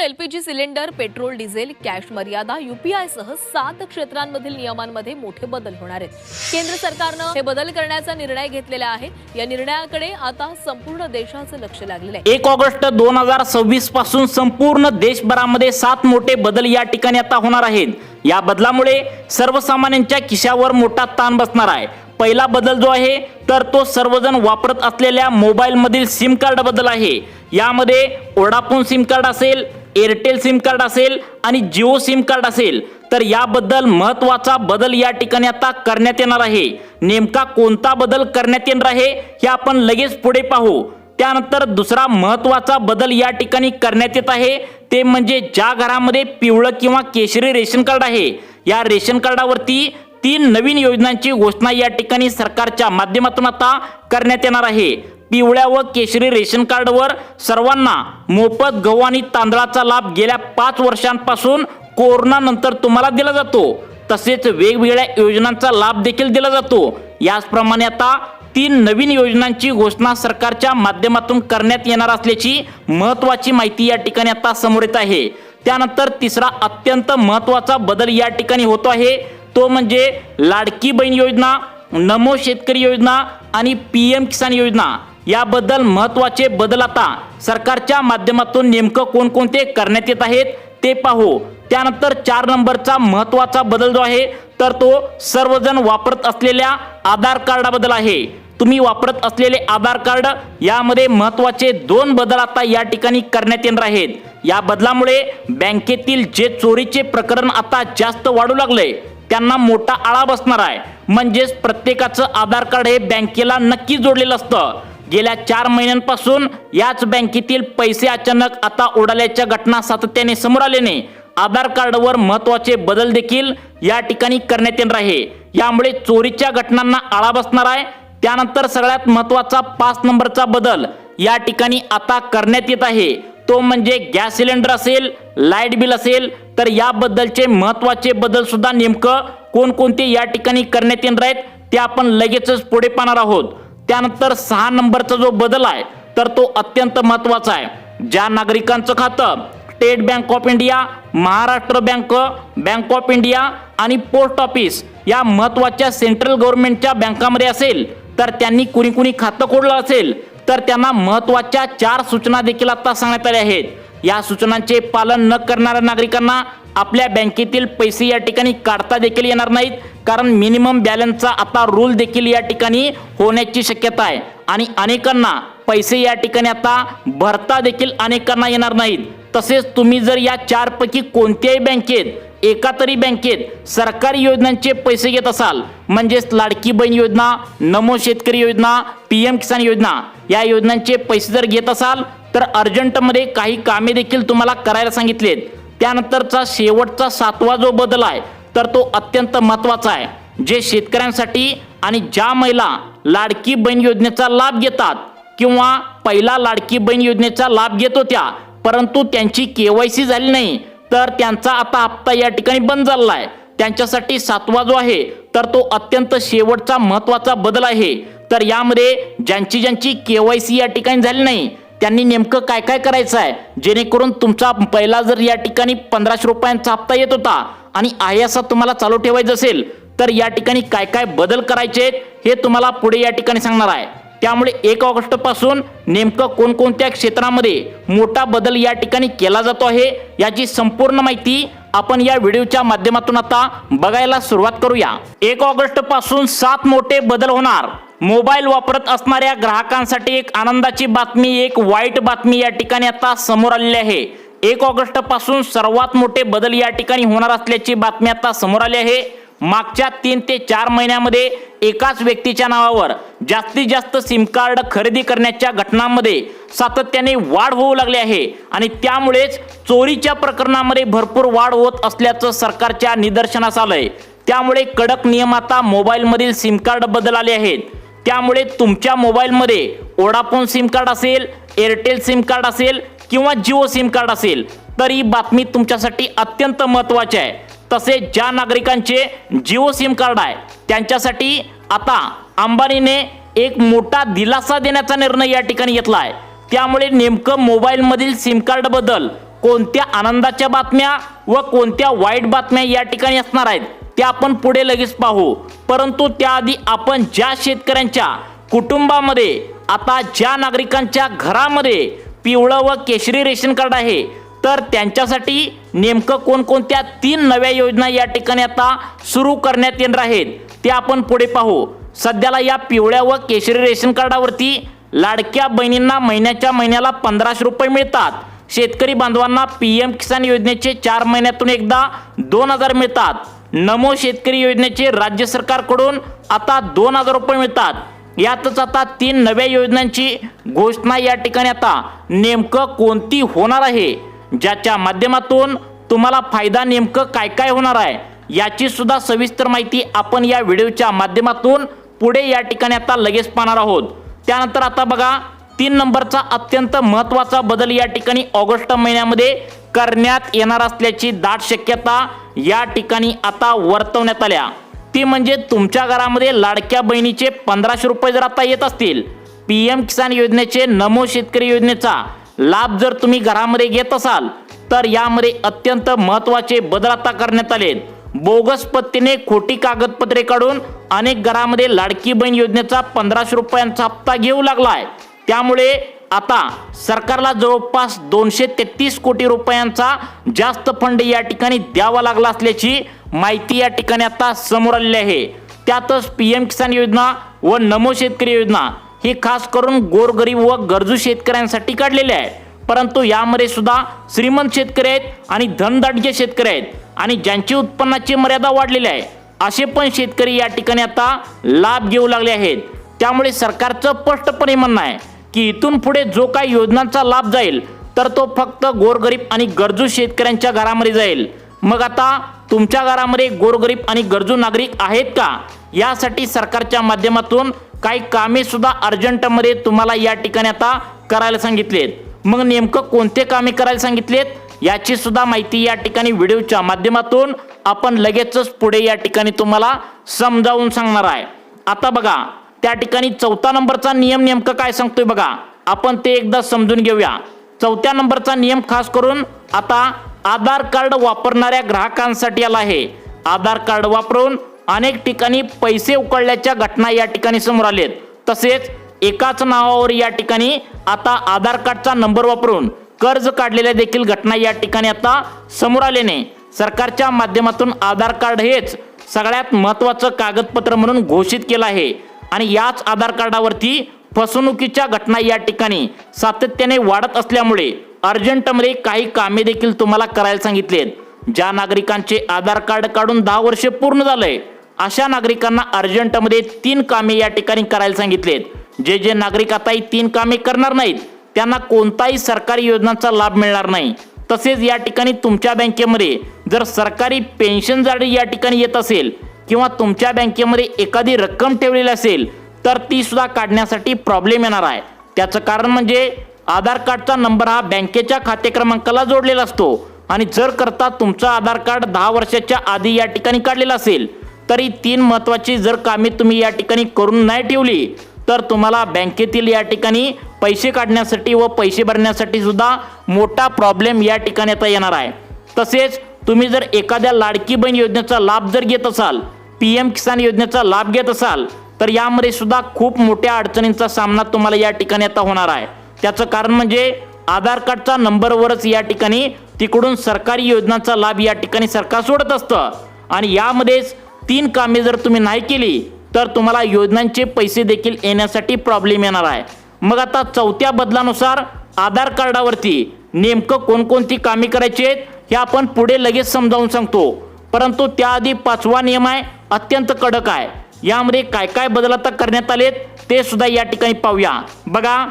LPG cylinder, petrol, diesel, cash मर्यादा, UPI सह 7 क्षेत्रांमधील नियमांमध्ये मोठे बदल होणार आहेत। केंद्र सरकारनं हे बदल करण्याचा निर्णय घेतलेला आहे। या निर्णयाकडे आता संपूर्ण देशाचं लक्ष लागलेलं आहे। 1 ऑगस्ट 2026 पासून संपूर्ण देशभरामध्ये 7 मोठे बदल या ठिकाणी आता होणार आहेत। या बदलामुळे सर्वसामान्यांच्या खिशावर मोठा ताण बसणार आहे। पहिला बदल जो आहे तर तो सर्वजण वापरत असलेल्या मोबाईल मधील सिम कार्ड बदल आहे। यामध्ये वोडाफोन सिम कार्ड असेल, एअरटेल सिम कार्ड असेल आणि जिओ सिम कार्ड असेल तर याबद्दल महत्त्वाचा बदल या ठिकाणी आता करण्यात येणार आहे। नेमका कोणता बदल करण्यात येणार आहे हे आपण लगेच पुढे पाहू। त्यानंतर दुसरा महत्त्वाचा बदल या ठिकाणी करण्यात येत आहे ते म्हणजे ज्या घरामध्ये पिवळं किंवा केशरी रेशन कार्ड आहे या रेशन कार्डावरती 3 नवीन योजनांची घोषणा या ठिकाणी सरकारच्या माध्यमातून आता करण्यात येणार आहे। पिवळ्या व केशरी रेशन कार्डवर सर्वांना मोफत गहू आणि तांदळाचा लाभ गेल्या 5 वर्षांपासून कोरोना नंतर तुम्हाला दिला जातो। तसेच वेगवेगळ्या योजनांचा लाभ देखील दिला जातो। याचप्रमाणे आता 3 नवीन योजनांची घोषणा सरकारच्या माध्यमातून करण्यात येणार असल्याची महत्त्वाची माहिती या ठिकाणी आता समोर येत आहे। त्यानंतर तिसरा अत्यंत महत्त्वाचा बदल या ठिकाणी होतो आहे तो म्हणजे लाडकी बहीण योजना, नमो शेतकरी योजना आणि पीएम किसान योजना याबद्दल महत्त्वाचे बदल आता सरकारच्या माध्यमातून नेमकं कोणकोणते करण्यात येत आहेत ते पाहू। त्यानंतर 4 नंबरचा महत्त्वाचा बदल जो आहे तर तो सर्वजण वापरत असलेल्या आधार कार्डाबद्दल आहे। तुम्ही वापरत असलेले आधार कार्ड यामध्ये महत्त्वाचे 2 बदल आता या ठिकाणी करण्यात येणार आहेत। या बदलामुळे बँकेतील जे चोरीचे प्रकरण आता जास्त वाढू लागले त्यांना मोठा आळा बसणार आहे। म्हणजेच प्रत्येकाचं आधार कार्ड हे बँकेला नक्की जोडलेलं असतं। गेल्या 4 महिन्यांपासून याच बँकेतील पैसे अचानक आता उडाल्याच्या घटना सातत्याने समोर आल्याने आधार कार्डवर महत्त्वाचे बदल देखील या ठिकाणी करण्यात येणार आहे। यामुळे चोरीच्या घटनांना आळा बसणार आहे। त्यानंतर सगळ्यात महत्त्वाचा 5 नंबरचा बदल या ठिकाणी आता करण्यात येत आहे तो म्हणजे गॅस सिलेंडर असेल, लाईट बिल असेल तर याबद्दलचे महत्त्वाचे बदल सुद्धा नेमकं कोणकोणते या ठिकाणी करण्यात येणार आहेत ते आपण लगेचच पुढे पाहणार आहोत। त्यानंतर 6 नंबरचा जो बदल आहे तर तो अत्यंत महत्त्वाचा आहे। ज्या नागरिकांचं खातं state bank of India, Maharashtra bank, bank of India आणि पोस्ट ऑफिस या महत्त्वाच्या सेंट्रल गव्हर्नमेंटच्या बँकामध्ये असेल तर त्यांनी कुणी खातं खोललं असेल तर त्यांना महत्त्वाच्या 4 सूचना देखील आता सांगण्यात आल्या आहेत। या सूचनांचे पालन न करणाऱ्या नागरिकांना आपल्या बँकेतील पैसे या ठिकाणी काढता देखील येणार नाहीत, कारण मिनिमम बॅलन्सचा आता रूल देखील या ठिकाणी होण्याची शक्यता आहे आणि अनेकांना पैसे या ठिकाणी आता भरता देखील अनेकांना येणार नाहीत। तसेच तुम्ही जर या 4 पैकी कोणत्याही बँकेत एका तरी बँकेत सरकारी योजनांचे पैसे घेत असाल म्हणजेच लाडकी बहीण योजना, नमो शेतकरी योजना, पीएम किसान योजना या योजनांचे पैसे जर घेत असाल तर अर्जंटमध्ये काही कामे देखील तुम्हाला करायला सांगितलेत। त्यानंतरचा शेवटचा 7वा जो बदल आहे तर तो अत्यंत महत्त्वाचा आहे। जे शेतकऱ्यांसाठी आणि ज्या महिला लाडकी बहीण योजनेचा लाभ घेतात किंवा पहिला लाडकी बहीण योजनेचा लाभ घेत होत्या परंतु त्यांची केवायसी झाली नाही तर त्यांचा आता हप्ता या ठिकाणी बंद झाला आहे, त्यांच्यासाठी 7वा जो आहे तर तो अत्यंत शेवटचा महत्त्वाचा बदल आहे। तर यामध्ये ज्यांची केवायसी या ठिकाणी झाली नाही त्यांनी नेमकं काय काय करायचं आहे जेणेकरून तुमचा पहिला जर या ठिकाणी 1500 रुपयांचा हप्ता येत होता आणि आहे असा तुम्हाला चालू ठेवायचं असेल तर या ठिकाणी काय काय बदल करायचे आहेत हे तुम्हाला पुढे या ठिकाणी सांगणार आहे। त्यामुळे 1 ऑगस्ट पासून नेमकं कोणकोणत्या क्षेत्रामध्ये मोठा बदल या ठिकाणी केला जातो आहे याची संपूर्ण माहिती आपण या व्हिडिओच्या माध्यमातून आता बघायला सुरुवात करूया। 1 ऑगस्ट पासून 7 मोठे बदल होणार। मोबाईल वापरत असणाऱ्या ग्राहकांसाठी एक आनंदाची बातमी, एक वाईट बातमी या ठिकाणी आता समोर आलेली आहे। 1 ऑगस्ट पासून सर्वात मोठे बदल या ठिकाणी होणार असल्याची बातमी आता समोर आली आहे। मागच्या 3 ते 4 महिन्यामध्ये एकाच व्यक्तीच्या नावावर जास्तीत जास्त सिम कार्ड खरेदी करण्याच्या घटनांमध्ये सातत्याने वाढ होऊ लागली आहे आणि त्यामुळेच चोरीच्या प्रकरणांमध्ये भरपूर वाढ होत असल्याचं सरकारच्या निदर्शनास आलंय। त्यामुळे कडक नियम आता मोबाईलमधील सिम कार्ड बदल आले आहेत। त्यामुळे तुमच्या मोबाईलमध्ये वोडाफोन सिम कार्ड असेल, एअरटेल सिम कार्ड असेल किंवा जिओ सिम कार्ड असेल तर ही बातमी तुमच्यासाठी अत्यंत महत्त्वाची आहे। तसेच ज्या नागरिकांचे जिओ सिम कार्ड आहे त्यांच्यासाठी आता अंबानीने एक मोठा दिलासा देण्याचा निर्णय या ठिकाणी घेतला आहे। त्यामुळे नेमकं मोबाईलमधील सिम कार्ड बद्दल कोणत्या आनंदाच्या बातम्या व कोणत्या वाईट बातम्या या ठिकाणी असणार आहेत ते आपण पुढे लगेच पाहू। परंतु त्याआधी आपण ज्या शेतकऱ्यांच्या कुटुंबामध्ये आता ज्या नागरिकांच्या घरामध्ये पिवळं व केशरी रेशन कार्ड आहे तर त्यांच्यासाठी नेमकं कोणकोणत्या 3 नव्या योजना या ठिकाणी आता सुरू करण्यात येणार आहेत ते आपण पुढे पाहू। सध्याला या पिवळ्या व केशरी रेशन कार्डावरती लाडक्या बहिणींना महिन्याला 1500 रुपये मिळतात। शेतकरी बांधवांना PM किसान योजनेचे 4 महिन्यातून एकदा 2000 मिळतात। नमो शेतकरी योजनेचे राज्य सरकारकडून आता 2000 रुपये मिळतात। यातच आता 3 नव्या योजनांची घोषणा या ठिकाणी आता नेमकं कोणती होणार आहे, ज्याच्या माध्यमातून तुम्हाला फायदा नेमकं काय काय होणार आहे याची सुद्धा सविस्तर माहिती आपण या व्हिडिओच्या माध्यमातून पुढे या ठिकाणी आता लगेच पाहणार आहोत। त्यानंतर आता बघा 3 नंबरचा अत्यंत महत्त्वाचा बदल या ठिकाणी ऑगस्ट महिन्यामध्ये करण्यात येणार असल्याची दाट शक्यता या ठिकाणी आता वर्तवण्यात आल्या। ती म्हणजे तुमच्या घरामध्ये लाडक्या बहिणीचे 1500 रुपये जर आता येत असतील, PM किसान योजनेचे नमो शेतकरी योजनेचा लाभ जर तुम्ही घरामध्ये घेत असाल तर यामध्ये अत्यंत महत्त्वाचे बदल आता करण्यात आलेत। बोगस पद्धतीने खोटी कागदपत्रे काढून अनेक घरामध्ये लाडकी बहीण योजनेचा 1500 रुपयांचा हप्ता घेऊ लागलाय। त्यामुळे आता सरकारला जवळपास 233 कोटी रुपयांचा जास्त फंड या ठिकाणी द्यावा लागला असल्याची माहिती या ठिकाणी आता समोर आलेली आहे। त्यातच PM किसान योजना व नमो शेतकरी योजना ही खास करून गोरगरीब व गरजू शेतकऱ्यांसाठी काढलेली आहे। परंतु यामध्ये सुद्धा श्रीमंत शेतकरी आहेत आणि धनदाटके शेतकरी आहेत आणि ज्यांची उत्पन्नाची मर्यादा वाढलेली आहे असे पण शेतकरी या ठिकाणी आता लाभ घेऊ लागले आहेत। त्यामुळे सरकारचं स्पष्टपणे म्हणणं आहे की इथून पुढे जो काही योजनांचा लाभ जाईल तर तो फक्त गोरगरीब आणि गरजू शेतकऱ्यांच्या घरामध्ये जाईल। मग आता तुमच्या घरामध्ये गोरगरीब आणि गरजू नागरिक आहेत का, यासाठी सरकारच्या माध्यमातून काही कामे सुद्धा अर्जंटमध्ये तुम्हाला या ठिकाणी आता करायला सांगितलेत। मग नेमकं कोणते कामे करायला सांगितलेत याची सुद्धा माहिती या ठिकाणी व्हिडिओच्या माध्यमातून आपण लगेचच पुढे या ठिकाणी तुम्हाला समजावून सांगणार आहे। आता बघा त्या ठिकाणी 4 नंबरचा नियम नेमकं काय सांगतोय बघा, आपण ते एकदा समजून घेऊया। 4 नंबरचा नियम खास करून आता आधार कार्ड वापरणाऱ्या ग्राहकांसाठी आला आहे। आधार कार्ड वापरून अनेक ठिकाणी पैसे उकळल्याच्या घटना या ठिकाणी समोर आलेत। तसेच एकाच नावावर या ठिकाणी आता आधार कार्डचा नंबर वापरून कर्ज काढलेल्या देखील घटना या ठिकाणी आता समोर आल्याने सरकारच्या माध्यमातून आधार कार्ड हेच सगळ्यात महत्त्वाचं कागदपत्र म्हणून घोषित केलं आहे। आणि याच आधार कार्डावरती फसवणुकीच्या घटना या ठिकाणी सातत्याने वाढत असल्यामुळे अर्जंटमध्ये काही कामे देखील तुम्हाला करायला सांगितलेत। ज्या नागरिकांचे आधार कार्ड काढून 10 वर्षे पूर्ण झाले अशा नागरिकांना अर्जंटमध्ये 3 कामे या ठिकाणी करायला सांगितलेत। जे नागरिक आता ही 3 कामे करणार नाहीत त्यांना कोणताही सरकारी योजनांचा लाभ मिळणार नाही। तसेच या ठिकाणी तुमच्या बँकेमध्ये जर सरकारी पेन्शन जाडी या ठिकाणी येत असेल किंवा तुमच्या बँकेमध्ये एखादी रक्कम ठेवलेली असेल तर ती सुद्धा काढण्यासाठी प्रॉब्लेम येणार आहे। त्याचं कारण म्हणजे आधार कार्डचा नंबर हा बँकेच्या खाते क्रमांकाला जोडलेला असतो आणि जर करता तुमचं आधार कार्ड 10 वर्षाच्या आधी या ठिकाणी काढलेलं असेल तरी 3 महत्त्वाची जर कामे तुम्ही या ठिकाणी करून नाही ठेवली तर तुम्हाला बँकेतील या ठिकाणी पैसे काढण्यासाठी व पैसे भरण्यासाठी सुद्धा मोठा प्रॉब्लेम या ठिकाणी आता येणार आहे। तसेच तुम्ही जर एखाद्या लाडकी बहीण योजनेचा लाभ जर घेत असाल, PM किसान योजनेचा लाभ घेत असाल तर यामध्ये सुद्धा खूप मोठ्या अडचणींचा सामना तुम्हाला या ठिकाणी आता होणार आहे। त्याचं कारण म्हणजे आधार कार्डचा नंबरवरच या ठिकाणी तिकडून सरकारी योजनांचा लाभ या ठिकाणी सरकार सोडत असतं आणि यामध्येच 3 कामे जर तुम्ही नाही केली तर तुम्हाला योजनांचे पैसे देखील येण्यासाठी प्रॉब्लेम येणार आहे। मग आता 4थ्या बदलानुसार आधार कार्डावरती नेमकं कोणकोणती कामे करायची आहेत हे आपण पुढे लगेच समजावून सांगतो। परंतु त्याआधी 5वा नियम आहे, अत्यंत कडक आहे। यामध्ये काय काय बदल आता करण्यात आलेत ते सुद्धा या ठिकाणी पाहूया। बघा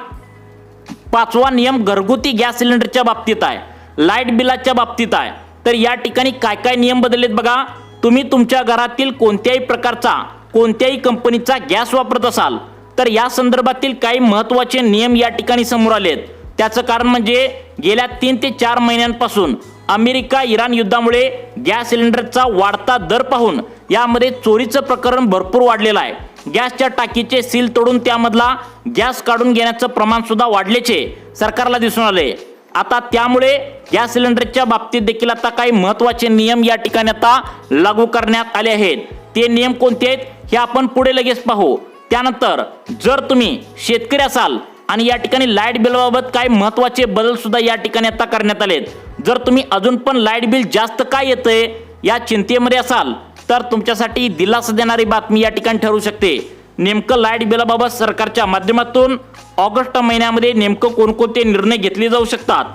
5वा नियम घरगुती गॅस सिलेंडरच्या बाबतीत आहे, लाईट बिलाच्या बाबतीत आहे। तर या ठिकाणी काय काय नियम बदललेत बघा। तुम्ही तुमच्या घरातील कोणत्याही प्रकारचा कोणत्याही कंपनीचा गॅस वापरत असाल तर या संदर्भातील काही महत्त्वाचे नियम या ठिकाणी समोर आलेत। त्याचं कारण म्हणजे गेल्या 3 ते 4 महिन्यांपासून अमेरिका इराण युद्धामुळे गॅस सिलेंडरचा वाढता दर पाहून यामध्ये चोरीचं प्रकरण भरपूर वाढलेलं आहे। गॅसच्या टाकीचे सील तोडून त्यामधला गॅस काढून घेण्याचं प्रमाण सुद्धा वाढल्याचे सरकारला दिसून आले। आता त्यामुळे गॅस सिलेंडरच्या बाबतीत देखील आता काही महत्त्वाचे नियम या ठिकाणी आता लागू करण्यात आले आहेत. ते नियम कोणते आहेत हे आपण पुढे लगेच पाहू. त्यानंतर जर तुम्ही शेतकरी असाल आणि या ठिकाणी लाईट बिलबाबत काही महत्त्वाचे बदल सुद्धा या ठिकाणी आता करण्यात आलेत. जर तुम्ही अजून पण लाईट बिल जास्त काय येतंय या चिंतेमध्ये असाल तर तुमच्यासाठी दिलासा देणारी बातमी या ठिकाणी ठरू शकते. नेमकं लाईट बिलाबाबत सरकारच्या माध्यमातून ऑगस्ट महिन्यामध्ये नेमकं कोणकोणते निर्णय घेतले जाऊ शकतात.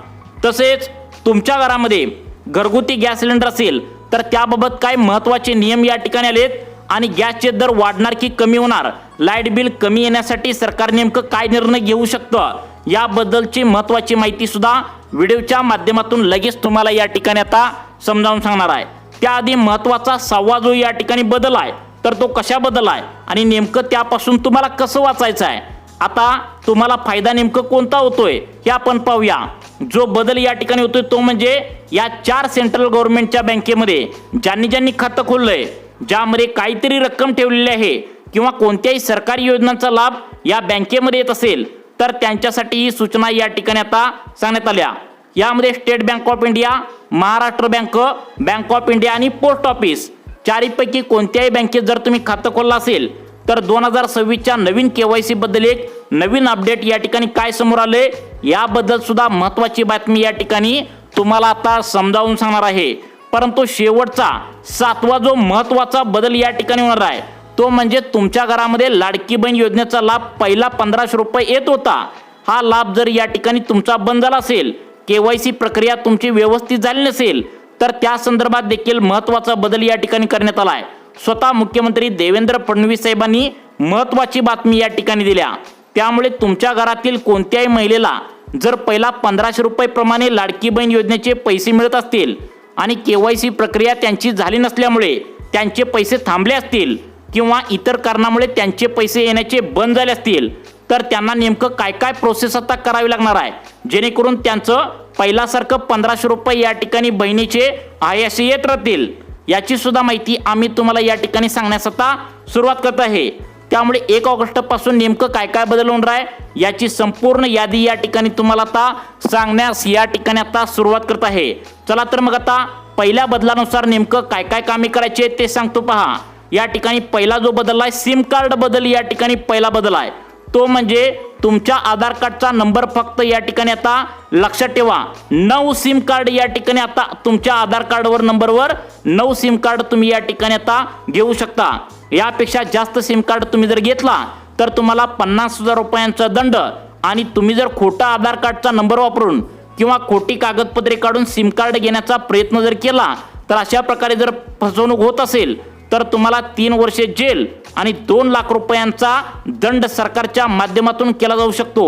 तसेच तुमच्या घरामध्ये घरगुती गॅस सिलेंडर असेल तर त्याबाबत काय महत्त्वाचे नियम या ठिकाणी आलेत आणि गॅसचे दर वाढणार की कमी होणार, लाईट बिल कमी येण्यासाठी सरकार नेमकं काय निर्णय घेऊ शकतं याबद्दलची महत्त्वाची माहिती सुद्धा व्हिडिओच्या माध्यमातून लगेच तुम्हाला या ठिकाणी आता समजावून सांगणार आहे. त्याआधी महत्त्वाचा 6वा जो या ठिकाणी बदल आहे तर तो कशाबद्दल आहे आणि नेमकं त्यापासून तुम्हाला कसं वाचायचं आहे. आता तुम्हाला फायदा नेमकं कोणता होतोय हे आपण पाहूया. जो बदल या ठिकाणी होतोय तो म्हणजे या 4 सेंट्रल गव्हर्नमेंटच्या बँकेमध्ये ज्यांनी खातं खोललंय, ज्यामध्ये काहीतरी रक्कम ठेवलेली आहे किंवा कोणत्याही सरकारी योजनांचा लाभ या बँकेमध्ये येत असेल तर त्यांच्यासाठी ही सूचना या ठिकाणी आता सांगण्यात आल्या. यामध्ये state bank of India, Maharashtra bank, bank of India आणि पोस्ट ऑफिस चारीपैकी कोणत्याही बँकेत जर तुम्ही खातं खोललं असेल तर 2026च्या नवीन KYC बद्दल एक नवीन अपडेट या ठिकाणी काय समोर आले याबद्दल सुद्धा महत्त्वाची बातमी या ठिकाणी तुम्हाला आता समजावून सांगणार आहे. परंतु शेवटचा 7वा जो महत्त्वाचा बदल या ठिकाणी होणार आहे तो म्हणजे तुमच्या घरामध्ये लाडकी बहीण योजनेचा लाभ पहिला 1500 रुपये येत होता. हा लाभ जर या ठिकाणी तुमचा बंद झाला असेल, KYC प्रक्रिया तुमची व्यवस्थित झाली नसेल तर त्या संदर्भात देखील महत्त्वाचा बदल या ठिकाणी करण्यात आला आहे. स्वतः मुख्यमंत्री देवेंद्र फडणवीस साहेबांनी महत्त्वाची बातमी या ठिकाणी दिल्या. त्यामुळे तुमच्या घरातील कोणत्याही महिलेला जर पहिला 1500 रुपये प्रमाणे लाडकी बहीण योजनेचे पैसे मिळत असतील आणि KYC प्रक्रिया त्यांची झाली नसल्यामुळे त्यांचे पैसे थांबले असतील किंवा इतर कारणामुळे त्यांचे पैसे येण्याचे बंद झाले असतील तर त्यांना नेमकं काय काय प्रोसेस आता करावी लागणार आहे जेणेकरून त्यांचं पहिल्यासारखं 1500 रुपये या ठिकाणी बहिणीचे आयाशी येत राहतील याची सुद्धा माहिती आम्ही तुम्हाला या ठिकाणी सांगण्यास आता सुरुवात करत आहे. त्यामुळे 1 ऑगस्ट पासून नेमकं काय काय बदल होणार आहे याची संपूर्ण यादी या ठिकाणी तुम्हाला आता सांगण्यास या ठिकाणी आता सुरुवात करत आहे. चला तर मग आता पहिल्या बदलानुसार नेमकं काय काय कामे करायचे ते सांगतो पहा. या ठिकाणी पहिला जो बदल आहे सिम कार्ड बदल या ठिकाणी पहिला बदल आहे तो म्हणजे तुमच्या आधार कार्डचा नंबर फक्त या ठिकाणी आता लक्षात ठेवा 9 सिम कार्ड या ठिकाणी आता तुमच्या आधार कार्डवर नंबरवर 9 सिम कार्ड तुम्ही या ठिकाणी आता घेऊ शकता. यापेक्षा जास्त सिम कार्ड तुम्ही जर घेतला तर तुम्हाला 50,000 रुपयांचा दंड आणि तुम्ही जर खोटा आधार कार्डचा नंबर वापरून किंवा खोटी कागदपत्रे काढून सिम कार्ड घेण्याचा प्रयत्न जर केला तर अशा प्रकारे जर फसवणूक होत असेल तर तुम्हाला 3 वर्षे जेल आणि 2 लाख रुपयांचा दंड सरकारच्या माध्यमातून केला जाऊ शकतो.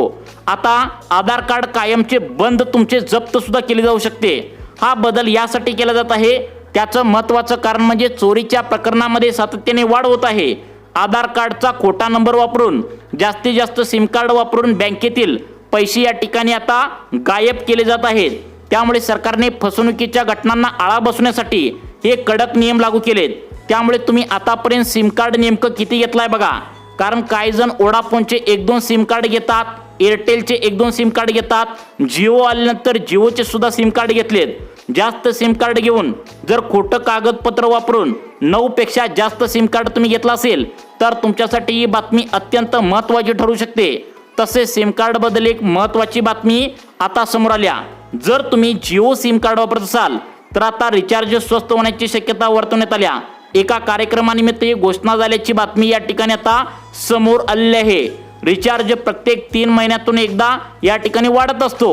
आता आधार कार्ड कायमचे बंद तुमचे जप्त सुद्धा केले जाऊ शकते. हा बदल यासाठी केला जात आहे त्याचं महत्त्वाचं कारण म्हणजे चोरीच्या प्रकरणामध्ये सातत्याने वाढ होत आहे. आधार कार्डचा खोटा नंबर वापरून जास्तीत जास्त सिम कार्ड वापरून बँकेतील पैसे या ठिकाणी आता गायब केले जात आहेत. त्यामुळे सरकारने फसवणुकीच्या घटनांना आळा बसवण्यासाठी हे कडक नियम लागू केलेत. त्यामुळे तुम्ही आतापर्यंत सिम कार्ड नेमकं किती घेतलाय बघा. कारण काही जण वोडाफोनचे 1-2 सिम कार्ड घेतात, एअरटेलचे 1-2 सिम कार्ड घेतात, जिओ आल्यानंतर जिओचे सुद्धा सिम कार्ड घेतलेत. जास्त सिम कार्ड घेऊन जर खोटं कागदपत्र वापरून 9 पेक्षा जास्त सिम कार्ड तुम्ही घेतला असेल तर तुमच्यासाठी ही बातमी अत्यंत महत्त्वाची ठरू शकते. तसेच सिम कार्ड बद्दल एक महत्त्वाची बातमी आता समोर आल्या. जर तुम्ही जिओ सिम कार्ड वापरत असाल तर आता रिचार्ज स्वस्त होण्याची शक्यता वर्तवण्यात आल्या. एका कार्यक्रमानिमित्त ही घोषणा झाल्याची बातमी या ठिकाणी आता समोर आलेली आहे. रिचार्ज प्रत्येक 3 महिन्यातून एकदा या ठिकाणी वाढत असतो.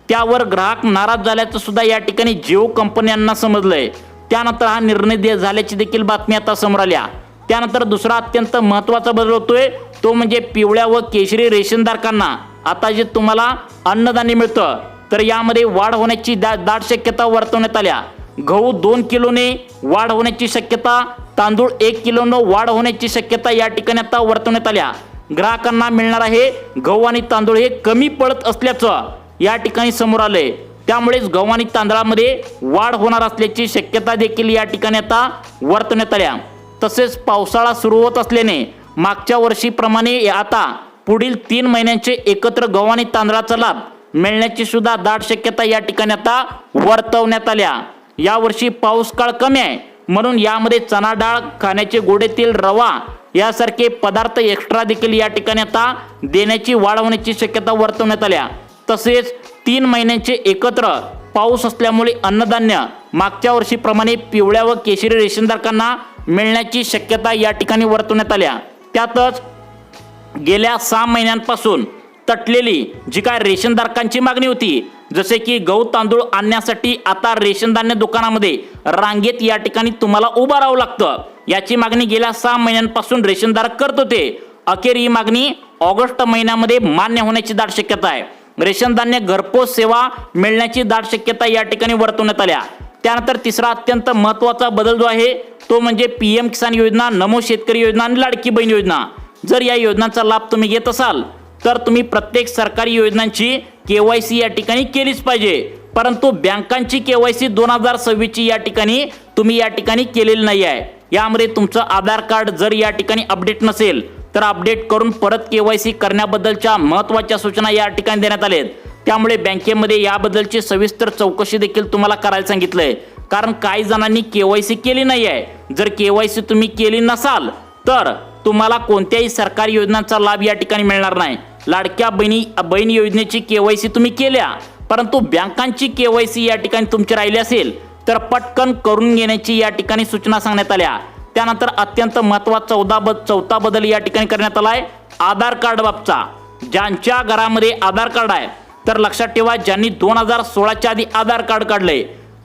त्यावर ग्राहक नाराज झाल्याचं सुद्धा या ठिकाणी जिओ कंपन्यांना समजलंय. त्यानंतर हा निर्णय झाल्याची देखील बातमी आता समोर आल्या. त्यानंतर दुसरा अत्यंत महत्त्वाचा बदल होतोय तो म्हणजे पिवळ्या व केशरी रेशनधारकांना आता जे तुम्हाला अन्नधान्य मिळतं तर यामध्ये वाढ होण्याची दाट शक्यता वर्तवण्यात आल्या. गहू 2 किलोने वाढ होण्याची शक्यता, तांदूळ 1 किलोनं वाढ होण्याची शक्यता या ठिकाणी आता वर्तवण्यात आल्या. ग्राहकांना मिळणार आहे गहू आणि तांदूळ हे कमी पडत असल्याचं या ठिकाणी समोर आलंय. त्यामुळेच गहू आणि तांदळामध्ये वाढ होणार असल्याची शक्यता देखील या ठिकाणी आता वर्तवण्यात आल्या. तसेच पावसाळा सुरू होत असल्याने मागच्या वर्षीप्रमाणे आता पुढील 3 महिन्यांचे एकत्र गहू आणि तांदळाचा लाभ मिळण्याची सुद्धा दाट शक्यता या ठिकाणी आता वर्तवण्यात आल्या। यावर्षी पाऊस काळ कमी आहे म्हणून यामध्ये चणा डाळ, खाण्याचे गोडे तेल, रवा यासारखे पदार्थ एक्स्ट्रा देखील या ठिकाणी आता देण्याची वाढ होण्याची शक्यता वर्तवण्यात आल्या। तसेच 3 महिन्यांचे एकत्र पाऊस असल्यामुळे अन्नधान्य मागच्या वर्षीप्रमाणे पिवळ्या व केशरी रेशनधारकांना मिळण्याची शक्यता या ठिकाणी वर्तवण्यात आल्या। त्यातच गेल्या 6 महिन्यांपासून तटलेली जी काय रेशनधारकांची मागणी होती, जसे की गहू तांदूळ आणण्यासाठी आता रेशन धान्य दुकानामध्ये रांगेत या ठिकाणी तुम्हाला उभं राहावं लागतं, याची मागणी गेल्या 6 महिन्यांपासून रेशनधारक करत होते। अखेर ही मागणी ऑगस्ट महिन्यामध्ये मान्य होण्याची दाट शक्यता आहे। रेशन धान्य घरपोच सेवा मिळण्याची दाट शक्यता या ठिकाणी वर्तवण्यात आल्या। त्यानंतर तिसरा अत्यंत महत्त्वाचा बदल जो आहे तो म्हणजे PM किसान योजना, नमो शेतकरी योजना आणि लाडकी बहीण योजना। जर या योजनांचा लाभ तुम्ही घेत असाल तर तुम्ही प्रत्येक सरकारी योजनांची KYC या ठिकाणी केलीच पाहिजे, परंतु बँकांची KYC 2026 ची या ठिकाणी तुम्ही या ठिकाणी केलेली नाही आहे। यामध्ये तुमचं आधार कार्ड जर या ठिकाणी अपडेट नसेल तर अपडेट करून परत KYC करण्याबद्दलच्या महत्त्वाच्या सूचना या ठिकाणी देण्यात आल्या आहेत। त्यामुळे बँकेमध्ये याबद्दलची सविस्तर चौकशी देखील तुम्हाला करायला सांगितलंय, कारण काही जणांनी KYC केली नाही आहे। जर KYC तुम्ही केली नसाल तर तुम्हाला कोणत्याही सरकारी योजनांचा लाभ या ठिकाणी मिळणार नाही। लाडक्या बहीण योजनेची KYC तुम्ही केल्या परंतु बँकांची KYC या ठिकाणी तुमची राहिली असेल तर पटकन करून घेण्याची या ठिकाणी सूचना सांगण्यात आल्या। त्यानंतर अत्यंत महत्त्वाचा चौथा बदल या ठिकाणी करण्यात आलाय आधार कार्ड बाबतचा। ज्यांच्या घरामध्ये आधार कार्ड आहे तर लक्षात ठेवा, ज्यांनी 2016च्या आधी आधार कार्ड काढले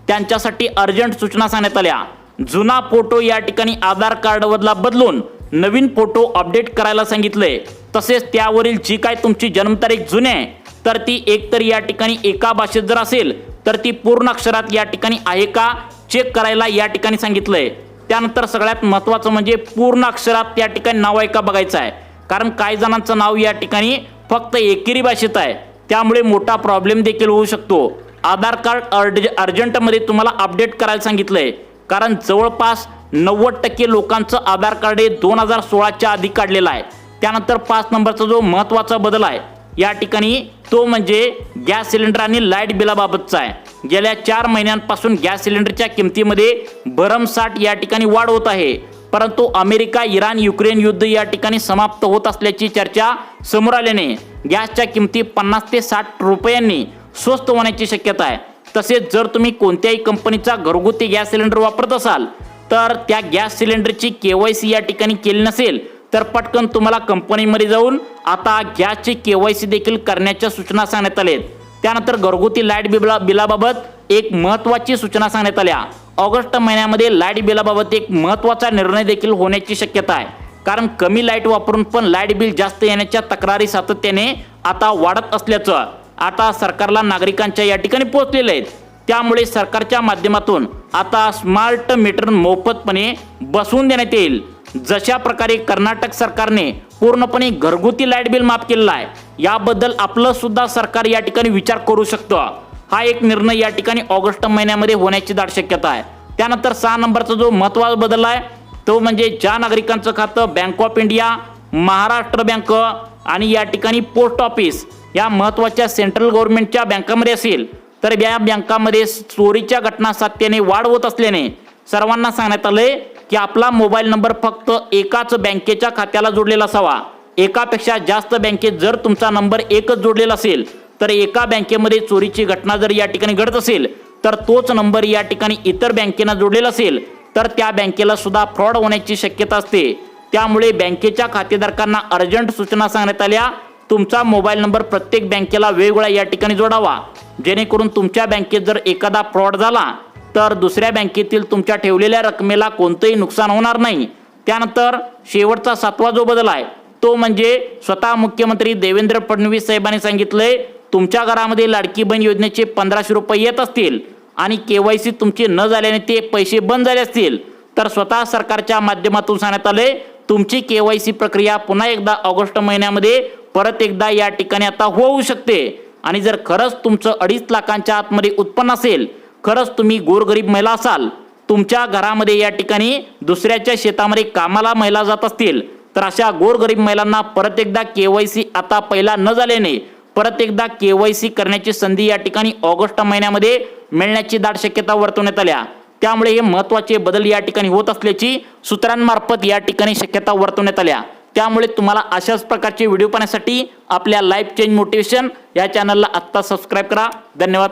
त्यांच्यासाठी अर्जंट सूचना सांगण्यात आल्या। जुना फोटो या ठिकाणी आधार कार्डवरला बदलून नवीन फोटो अपडेट करायला सांगितले। तसेच त्यावरील जी काय तुमची जन्मतारीख जुनी आहे तर ती एकतर या ठिकाणी एका भाषेत जर असेल तर ती पूर्ण अक्षरात या ठिकाणी आहे का चेक करायला या ठिकाणी सांगितलंय। त्यानंतर सगळ्यात महत्त्वाचं म्हणजे पूर्ण अक्षरात या ठिकाणी नाव आहे का बघायचं आहे, कारण काही जणांचं नाव या ठिकाणी फक्त एकेरी भाषेत आहे, त्यामुळे मोठा प्रॉब्लेम देखील होऊ शकतो। आधार कार्ड अर्जंटमध्ये तुम्हाला अपडेट करायला सांगितलंय, कारण जवळपास 90% लोकांचं आधार कार्ड हे 2016च्या आधी काढलेलं आहे। त्यानंतर 5 नंबरचा जो महत्त्वाचा बदल आहे या ठिकाणी तो म्हणजे गॅस सिलेंडर आणि लाईट बिलाबाबतचा आहे। गेल्या 4 महिन्यांपासून गॅस सिलेंडरच्या किमतीमध्ये भरमसाठ या ठिकाणी वाढ होत आहे, परंतु अमेरिका, इराण, युक्रेन युद्ध या ठिकाणी समाप्त होत असल्याची चर्चा समोर आल्याने गॅसच्या किमती 50 ते 60 रुपयांनी स्वस्त होण्याची शक्यता आहे। तसेच जर तुम्ही कोणत्याही कंपनीचा घरगुती गॅस सिलेंडर वापरत असाल तर त्या गॅस सिलेंडरची KYC या ठिकाणी केली नसेल तर पटकन तुम्हाला कंपनीमध्ये जाऊन आता गॅसची KYC देखील करण्याच्या सूचना सांगण्यात आल्या। त्यानंतर घरगुती लाईट बिलाबाबत एक महत्त्वाची सूचना सांगण्यात आल्या। ऑगस्ट महिन्यामध्ये लाईट बिलाबाबत एक महत्त्वाचा निर्णय देखील होण्याची शक्यता आहे, कारण कमी लाईट वापरून पण लाईट बिल जास्त येण्याच्या तक्रारी सातत्याने आता वाढत असल्याचं आता सरकारला नागरिकांच्या या ठिकाणी पोहोचलेलं आहे। त्यामुळे सरकारच्या माध्यमातून आता स्मार्ट मीटर मोफतपणे बसवून देण्यात येईल। जशा प्रकारे कर्नाटक सरकारने पूर्णपणे घरगुती लाईट बिल माफ केलेला आहे, याबद्दल आपलं सुद्धा सरकार या ठिकाणी विचार करू शकतं। हा एक निर्णय या ठिकाणी ऑगस्ट महिन्यामध्ये होण्याची दाट शक्यता आहे। त्यानंतर 6 नंबरचा जो महत्त्वाचा बदल आहे तो म्हणजे ज्या नागरिकांचं खातं bank of India, Maharashtra bank आणि या ठिकाणी पोस्ट ऑफिस या महत्त्वाच्या सेंट्रल गव्हर्नमेंटच्या बँकामध्ये असेल तर या बँकामध्ये चोरीच्या घटना सातत्याने वाढ होत असल्याने सर्वांना सांगण्यात आलंय की आपला मोबाईल नंबर फक्त एकाच बँकेच्या खात्याला जोडलेला असावा। एकापेक्षा जास्त बँकेत जर तुमचा नंबर एकच जोडलेला असेल तर एका बँकेमध्ये चोरीची घटना जर या ठिकाणी घडत असेल तर तोच नंबर या ठिकाणी इतर बँकेना जोडलेला असेल तर त्या बँकेला सुद्धा फ्रॉड होण्याची शक्यता असते। त्यामुळे बँकेच्या खातेदारांना अर्जंट सूचना सांगण्यात आल्या, तुमचा मोबाईल नंबर प्रत्येक बँकेला वेगवेगळा या ठिकाणी जोडावा, जेणेकरून तुमच्या बँकेत जर एखादा फ्रॉड झाला तर दुसऱ्या बँकेतील तुमच्या ठेवलेल्या रकमेला कोणतंही नुकसान होणार नाही। त्यानंतर शेवटचा 7वा जो बदल आहे तो म्हणजे स्वतः मुख्यमंत्री देवेंद्र फडणवीस साहेबांनी सांगितलंय, तुमच्या घरामध्ये लाडकी बहीण योजनेचे 1500 रुपये येत असतील आणि KYC तुमची न झाल्याने ते पैसे बंद झाले असतील तर स्वतः सरकारच्या माध्यमातून सांगण्यात आले तुमची KYC प्रक्रिया पुन्हा एकदा ऑगस्ट महिन्यामध्ये परत एकदा या ठिकाणी आता होऊ शकते। आणि जर खरंच तुमचं 2.5 लाखांच्या आतमध्ये उत्पन्न असेल, खरंच तुम्ही गोरगरीब महिला असाल, तुमच्या घरामध्ये या ठिकाणी दुसऱ्याच्या शेतामध्ये कामाला महिला जात असतील तर अशा गोरगरीब महिलांना परत एकदा KYC आता पहिला न झाल्याने परत एकदा KYC करण्याची संधी या ठिकाणी ऑगस्ट महिन्यामध्ये मिळण्याची दाट शक्यता वर्तवण्यात आल्या। त्यामुळे हे महत्त्वाचे बदल या ठिकाणी होत असल्याची सूत्रांमार्फत या ठिकाणी शक्यता वर्तवण्यात आल्या। त्यामुळे तुम्हाला अशाच प्रकारचे व्हिडिओ पाहण्यासाठी आपल्या लाईफ चेंज मोटिवेशन या चॅनलला आत्ता सबस्क्राईब करा। धन्यवाद।